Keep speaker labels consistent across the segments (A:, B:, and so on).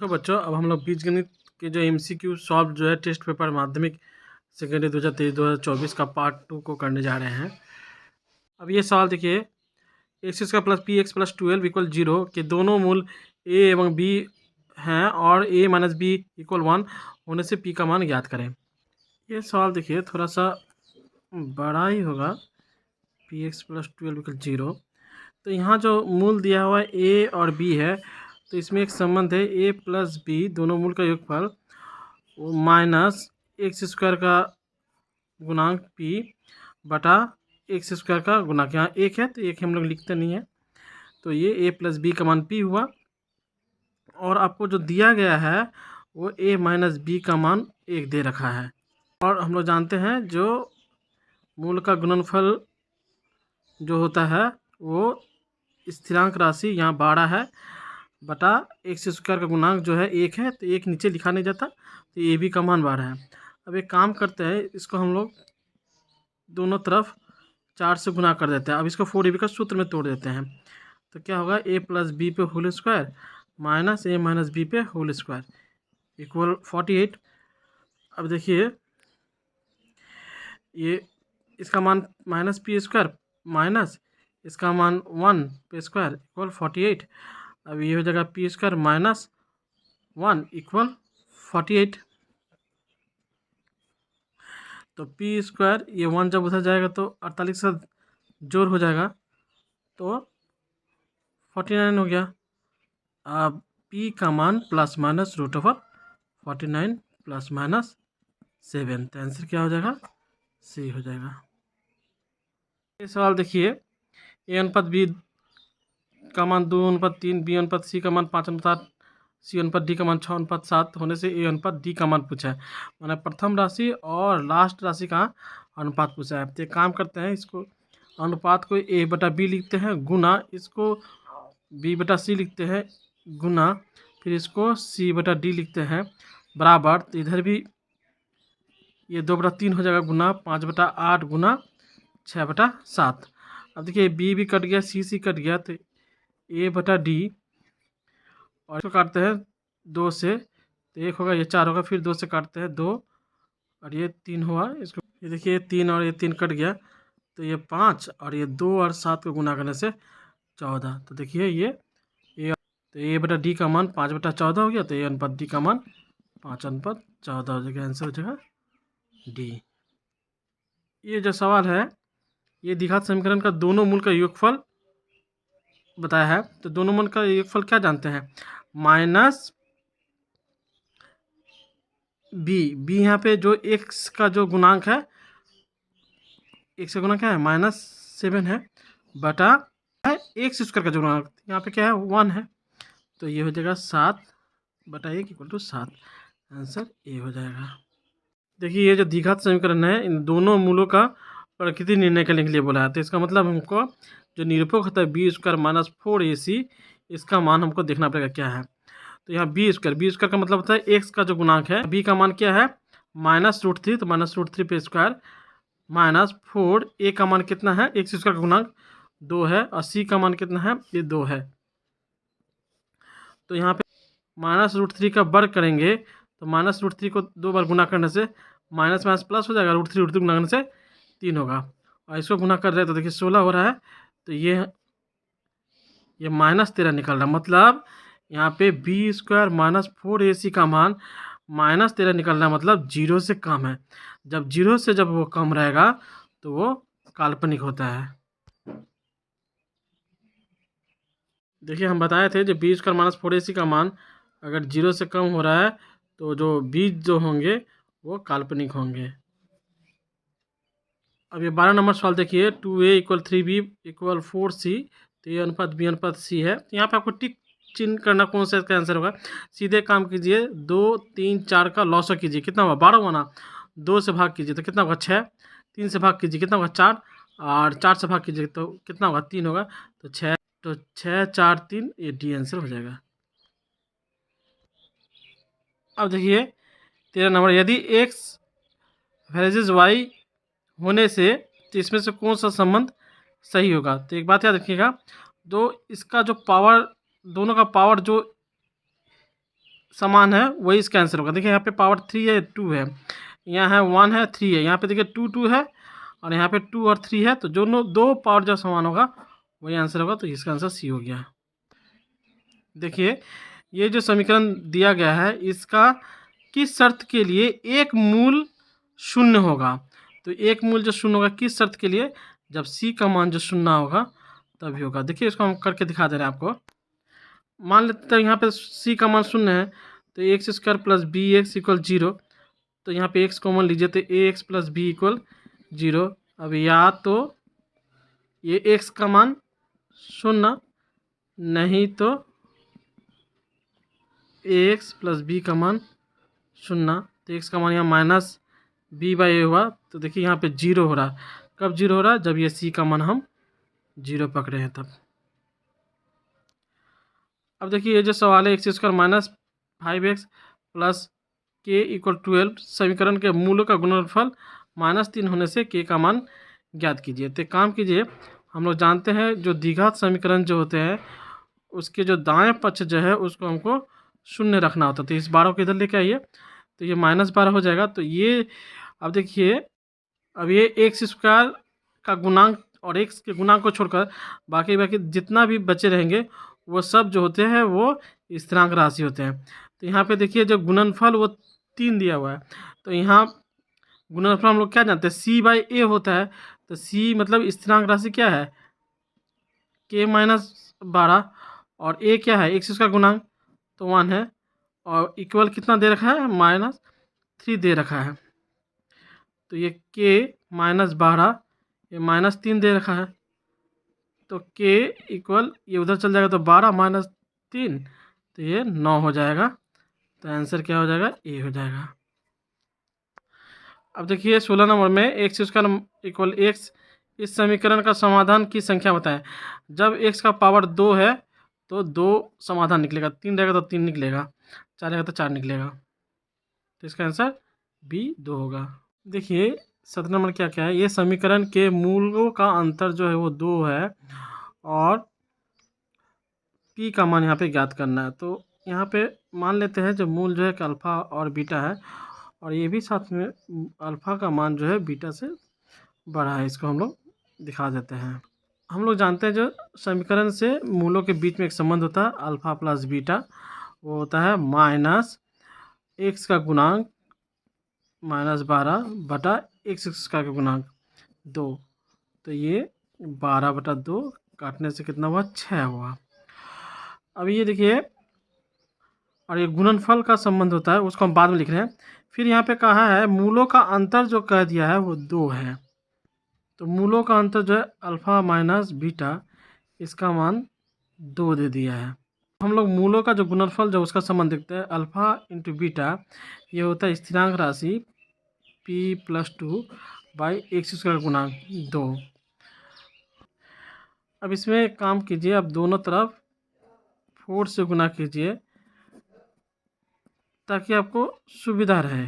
A: देखो बच्चों, अब हम लोग बीजगणित के जो MCQ सॉल्व जो है टेस्ट पेपर माध्यमिक सेकेंडरी 2023-2024 का पार्ट 2 को करने जा रहे हैं। अब ये सवाल देखिए, x square plus P x plus 12 equal 0 के दोनों मूल ए एवं बी हैं और a माइनस बी इक्वल 1 होने से p का मान ज्ञात करें। ये सवाल देखिए थोड़ा सा बड़ा ही होगा। पी एक्स प्लस 12 इक्वल 0, तो यहाँ जो मूल दिया हुआ है a और b है, तो इसमें एक संबंध है a प्लस बी दोनों मूल का योगफल वो माइनस एक्स स्क्वायर का गुणांक p बटा एक्स स्क्वायर का गुणांक, यहाँ एक है तो एक हम लोग लिखते नहीं है, तो ये a प्लस बी का मान p हुआ। और आपको जो दिया गया है वो a माइनस बी का मान 1 दे रखा है। और हम लोग जानते हैं जो मूल का गुणनफल जो होता है वो स्थिरांक राशि यहाँ 12 है बटा एक्स स्क्वायर का गुणांक जो है 1 है, तो 1 नीचे लिखा नहीं जाता, तो ए बी का मान 12 है। अब एक काम करते हैं, इसको हम लोग दोनों तरफ 4 से गुना कर देते हैं। अब इसको 4ab का सूत्र में तोड़ देते हैं, तो क्या होगा a प्लस बी पे whole square minus a minus B पे होल स्क्वायर इक्वल 48। अब देखिए ये इसका मान माइनस पी स्क्वायर माइनस इसका मान 1 पे स्क्वायर इक्वल 48। अब ये हो जाएगा पी स्क्वायर माइनस 1 इक्वल 48। तो पी स्क्वायर ये 1 जब उधर जाएगा तो 48 से जोड़ हो जाएगा तो 49 हो गया। अब p का मान plus minus root over 49 plus minus 7, तो आंसर क्या हो जाएगा? सी हो जाएगा। ये सवाल देखिए, a अनुपात b का मान 2:3, b अनुपात c का मान 5:8, c अनुपात d का मान 6:7 होने से a अनुपात d का मान पूछा है। मैंने प्रथम राशि और लास्ट राशि का अनुपात पूछा है। तो एक काम करते हैं, इसको अनुपात को a बटा b लिखते हैं गुना इसको b बटा c लिखते हैं गुना फिर इसको c बटा d लिखते हैं बराबर, तो इधर भी ये 2/3 हो जाएगा गुना 5/8 गुना 6/7। अब देखिए b भी कट गया, c कट गया, तो a बटा d और इसको काटते हैं 2 से, तो 1 होगा, ये 4 होगा, फिर 2 से काटते हैं 2 और ये 3 हुआ। इसको ये देखिए 3 और ये 3 कट गया, तो ये 5 और ये 2 और 7 को गुना करने से 14। तो देखिए ये तो a बटा d का मान 5/14 हो गया, तो a अनुपात d का मान 5/14 हो जाएगा। आंसर हो जाएगा डी। ये जो सवाल है ये द्विघात समीकरण का दोनों मूल का योगफल बताया है। तो दोनों मूल का योगफल क्या जानते हैं? माइनस बी यहाँ पे जो x का जो गुणांक है, x का गुणांक क्या है? -7 है बटा है एक्स स्क्वायर का जो गुणांक यहाँ पे क्या है? 1 है, तो ये हो जाएगा 7/1 इक्वल टू 7। आंसर ए हो जाएगा। देखिए ये जो द्विघात समीकरण है इन दोनों मूलों का प्रकृति निर्णय करने के लिए बोला है। तो इसका मतलब हमको जो निरूपक होता है बी स्क्वायर माइनस 4ac, इसका मान हमको देखना पड़ेगा क्या है। तो यहाँ बी स्क्वायर का मतलब होता है एक्स का जो गुणांक है, बी का मान क्या है? -√3, तो -√3 पे स्क्वायर माइनस 4, ए का मान कितना है? एक्स स्क्वायर का गुणांक 2 है और सी का मान कितना है? ये 2 है। तो यहाँ पे -√3 का वर्ग करेंगे तो -√3 को 2 बार गुना करने से माइनस माइनस प्लस हो जाएगा, √3 गुना करने से 3 होगा, और इसको गुना कर रहे हैं तो देखिए 16 हो रहा है, तो ये -13 निकल रहा है। मतलब यहाँ पे बी स्क्वायर माइनस 4ac का मान -13 निकल रहा है, मतलब 0 से कम है। जब 0 से जब वो कम रहेगा तो वो काल्पनिक होता है। देखिए हम बताए थे जो बी स्क्वायर माइनस 4ac का मान अगर 0 से कम हो रहा है तो जो बीज जो होंगे वो काल्पनिक होंगे। अब ये 12 नंबर सवाल देखिए, 2a equal 3b equal 4c, तो ये अनुपात b अनुपात c है। तो यहाँ पे आपको टिक चिन्ह करना कौन सा इसका आंसर होगा। सीधे काम कीजिए, 2, 3, 4 का लॉस कीजिए, कितना होगा? 12 हुआ ना, 2 से भाग कीजिए तो कितना होगा? 6, 3 से भाग कीजिए कितना होगा? 4, और 4 से भाग कीजिए तो कितना होगा? 3 होगा, तो 6, तो 6, 4, 3, ये डी आंसर हो जाएगा। अब देखिए 13 नंबर, यदि x वेजेज y होने से तो इसमें से कौन सा संबंध सही होगा। तो एक बात याद रखिएगा, तो इसका जो पावर दोनों का पावर जो समान है वही इसका आंसर होगा। देखिए यहाँ पे पावर 3 है 2 है, यहाँ है 1 है 3 है, यहाँ पे देखिए 2 2 है और यहाँ पे 2 और 3 है, तो दोनों दो पावर जो समान होगा वही आंसर होगा, तो इसका आंसर सी हो गया। देखिए ये जो समीकरण दिया गया है इसका किस शर्त के लिए एक मूल शून्य होगा, तो एक मूल जो शून्य होगा किस शर्त के लिए, जब सी का मान जो शून्य होगा तभी होगा। देखिए इसको हम करके दिखा दे रहे हैं आपको। मान लेते हैं यहाँ पे सी का मान शून्य है, तो X square plus B X equal 0, तो यहाँ पे एक्स कॉमन लीजिए तो A X plus B equal 0। अब या तो ये एक्स का मान शून्य, नहीं तो ए एक्स प्लस बी का मान शून्य, तो एक्स का मान यहाँ माइनस बी बाई ए हुआ, तो देखिए यहाँ पे 0 हो रहा। कब 0 हो रहा, जब ये सी का मान हम 0 पकड़े हैं तब। अब देखिए ये जो सवाल है x square minus 5x plus के इक्वल 12 समीकरण के मूलों का गुणनफल -3 होने से के का मान ज्ञात कीजिए। तो काम कीजिए, हम लोग जानते हैं जो द्विघात समीकरण जो होते हैं उसके जो दाएं पक्ष जो है उसको हमको शून्य रखना होता है, तो इस 12 को इधर लेके आइए तो ये -12 हो जाएगा। तो ये अब देखिए, अब ये एक्स स्क्वायर का गुणांक और एक्स के गुणांक को छोड़कर बाकी जितना भी बचे रहेंगे वो सब जो होते हैं वो स्थिरांक राशि होते हैं। तो यहाँ पे देखिए जो गुणनफल वो 3 दिया हुआ है, तो यहाँ गुणनफल हम लोग क्या जानते हैं सी बाई ए होता है, तो सी मतलब स्थिरांक राशि क्या है के -12 और ए क्या है एक्स का गुणांक तो 1 है और इक्वल कितना दे रखा है -3 दे रखा है, तो ये के -12 ये -3 दे रखा है, तो के इक्वल ये उधर चल जाएगा तो 12 - 3 तो ये 9 हो जाएगा, तो आंसर क्या हो जाएगा ए हो जाएगा। अब देखिए 16 नंबर में एक्स स्क्वायर इक्वल एक्स इस समीकरण का समाधान की संख्या बताएं। जब एक्स का पावर 2 है तो 2 समाधान निकलेगा, 3 रहेगा तो 3 निकलेगा, 4 रहेगा तो 4 निकलेगा, तो इसका आंसर बी 2 होगा। देखिए 17 नंबर क्या क्या है, ये समीकरण के मूलों का अंतर जो है वो 2 है और पी का मान यहाँ पे ज्ञात करना है। तो यहाँ पे मान लेते हैं जो मूल जो है कि अल्फ़ा और बीटा है और ये भी साथ में अल्फ़ा का मान जो है बीटा से बड़ा है, इसको हम लोग दिखा देते हैं। हम लोग जानते हैं जो समीकरण से मूलों के बीच में एक संबंध होता है अल्फ़ा प्लस बीटा, वो होता है माइनस एक्स का गुणांक -12 बटा एक्स का गुणांक 2, तो ये 12/2 काटने से कितना हुआ 6 हुआ। अब ये देखिए और ये गुणनफल का संबंध होता है उसको हम बाद में लिख रहे हैं। फिर यहाँ पे कहा है मूलों का अंतर जो कह दिया है वो 2 है, तो मूलों का अंतर जो है अल्फ़ा माइनस बीटा इसका मान 2 दे दिया है। हम लोग मूलों का जो गुणनफल जो उसका संबंध देखते हैं अल्फ़ा इंटू बीटा, ये होता है स्थिरांक राशि p+2 बाई एक्स का गुणांक 2। अब इसमें एक काम कीजिए, अब दोनों तरफ 4 से गुना कीजिए ताकि आपको सुविधा रहे।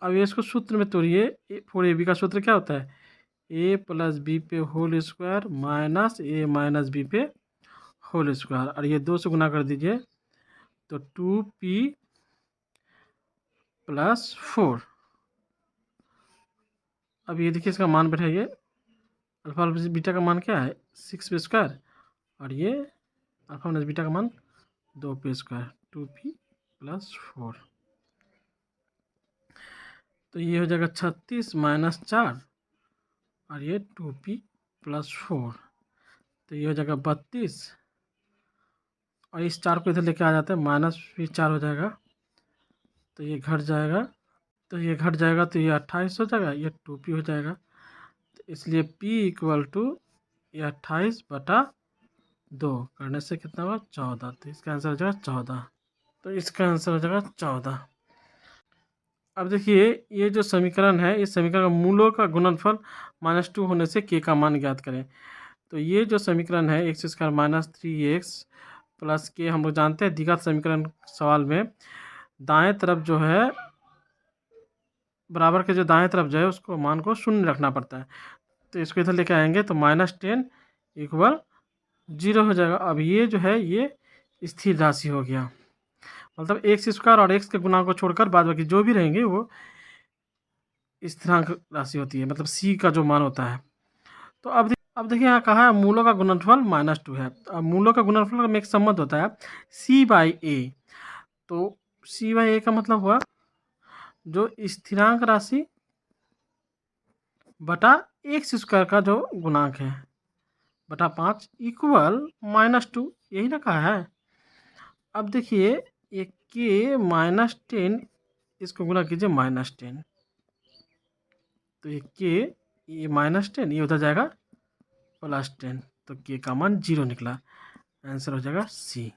A: अब ये इसको सूत्र में तोड़िए, 4ab का सूत्र क्या होता है a प्लस बी पे होल स्क्वायर माइनस ए माइनस बी पे होल स्क्वायर, और ये 2 से गुना कर दीजिए तो 2p + 4। अब ये देखिए इसका मान बैठाइए, अल्फा प्लस बीटा का मान क्या है 6 पे स्क्वायर और ये अल्फा प्लस बीटा का मान 2 पे स्क्वायर 2p + 4, तो ये हो जाएगा 36 - 4 और ये 2p + 4, तो ये हो जाएगा 32 और इस 4 को इधर लेके आ जाते हैं माइनस फिर 4 हो जाएगा, तो ये घट जाएगा, तो ये 28 हो जाएगा, ये 2p हो जाएगा, तो इसलिए p = ये 28/2 करने से कितना होगा 14, तो इसका आंसर हो जाएगा 14, तो इसका आंसर हो जाएगा 14। अब देखिए ये जो समीकरण है इस समीकरण का मूलों का गुणनफल -2 होने से के का मान ज्ञात करें। तो ये जो समीकरण है एक्स स्क्वायर -3x प्लस के, हम लोग जानते हैं द्विघात समीकरण सवाल में दाएं तरफ जो है बराबर के जो दाएं तरफ जो है उसको मान को शून्य रखना पड़ता है, तो इसको इधर लेके आएंगे तो -10 = 0 हो जाएगा। अब ये जो है ये स्थिर राशि हो गया। मतलब एक्स स्क्वायर और एक्स के गुणांक को छोड़कर बाद बाकी जो भी रहेंगे वो स्थिरांक राशि होती है, मतलब सी का जो मान होता है। तो अब देखिए यहाँ कहा है मूलों का गुणनफल -2 है। अब मूलों का गुणनफल में एक संबंध होता है सी बाई ए। तो सी बाई ए का मतलब हुआ जो स्थिरांक राशि बटा एक्स स्क्वायर का जो गुणांक है बटा 5 इक्वल -2, यही ना कहा है। अब देखिए ये के -10, इसको गुणा कीजिए -10, तो ये के ये -10 ये उधर जाएगा +10, तो के का मान 0 निकला। आंसर हो जाएगा सी।